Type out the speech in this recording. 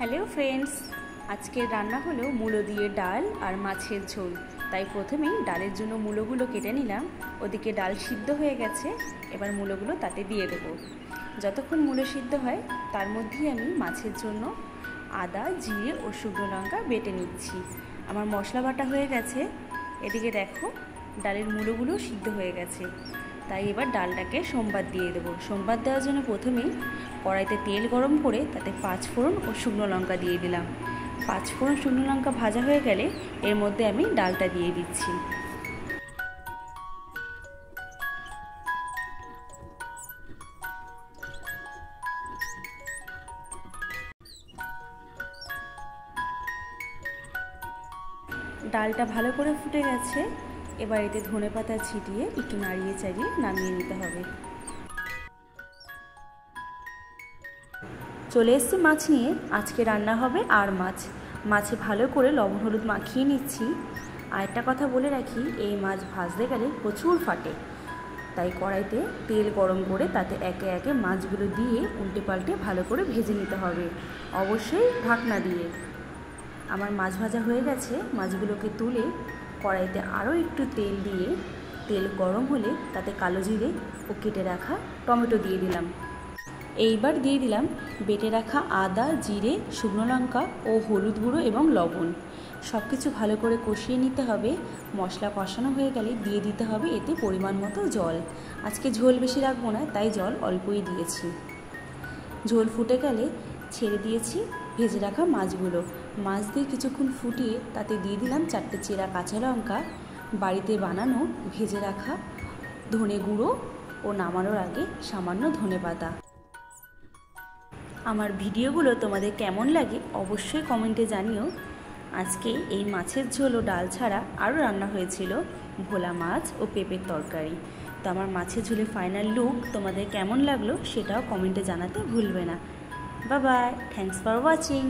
Hello friends, আজকের রান্না হলো মূলো দিয়ে ডাল আর মাছের ঝোল। তাই প্রথমেই ডালের জন্য মূলোগুলো কেটে নিলাম। ওদিকে ডাল সিদ্ধ হয়ে গেছে, এবার মূলোগুলো তাতে দিয়ে দেবো। যতক্ষণ মূলো সিদ্ধ হয় তার মধ্যেই আমি মাছের জন্য আদা, জিরে ও শুকনো লঙ্কা বেটে নিচ্ছি। আমার মশলা বাটা হয়ে গেছে। এদিকে দেখো ডালের মূলোগুলো সিদ্ধ হয়ে গেছে। তাই এবার ডালটাকে সম্বাদ দিয়ে দেবো। সম্বাদ দেওয়ার জন্য প্রথমেই কড়াইতে তেল গরম করে তাতে 5 ফোড়ন ও শুকনো লঙ্কা দিয়ে দিলাম। 5 ফোড়ন শুকনো লঙ্কা ভাজা হয়ে গেলে এর মধ্যে আমি ডালটা দিয়ে দিচ্ছি। ডালটা ভালো করে ফুটে গেছে, এবার এতে ধনেপাতা ছিটিয়ে একটু নাড়িয়ে চাড়িয়ে নামিয়ে নিতে হবে। চলে এসেছি মাছ নিয়ে। আজকে রান্না হবে আর মাছে ভালো করে লবণ হলুদ মাখিয়ে নিচ্ছি। আর একটা কথা বলে রাখি, এই মাছ ভাজতে গেলে প্রচুর ফাটে। তাই কড়াইতে তেল গরম করে তাতে একে একে মাছগুলো দিয়ে উল্টে পাল্টে ভালো করে ভেজে নিতে হবে, অবশ্যই ঢাকনা দিয়ে। আমার মাছ ভাজা হয়ে গেছে। মাছগুলোকে তুলে কড়াইতে আরও একটু তেল দিয়ে, তেল গরম হলে তাতে কালো জিরে ও কেটে রাখা টমেটো দিয়ে দিলাম। এইবার দিয়ে দিলাম বেটে রাখা আদা, জিরে, শুকনো লঙ্কা ও হলুদ গুঁড়ো এবং লবণ। সব কিছু ভালো করে কষিয়ে নিতে হবে। মশলা কষানো হয়ে গেলে দিয়ে দিতে হবে এতে পরিমাণ মতো জল। আজকে ঝোল বেশি রাখবো না, তাই জল অল্পই দিয়েছি। ঝোল ফুটে গেলে ছেড়ে দিয়েছি ভেজে রাখা মাছগুলো। মাছ দিয়ে কিছুক্ষণ ফুটিয়ে তাতে দিয়ে দিলাম 4টে চেরা কাঁচা লঙ্কা, বাড়িতে বানানো ভেজে রাখা ধনে গুঁড়ো ও নামানোর আগে সামান্য ধনেপাতা। আমার ভিডিওগুলো তোমাদের কেমন লাগে অবশ্যই কমেন্টে জানিও। আজকে এই মাছের ঝোল ও ডাল ছাড়া আরও রান্না হয়েছিল ভোলা মাছ ও পেঁপের তরকারি। তো আমার মাছের ঝোলের ফাইনাল লুক তোমাদের কেমন লাগলো সেটাও কমেন্টে জানাতে ভুলবে না। Bye bye, thanks for watching.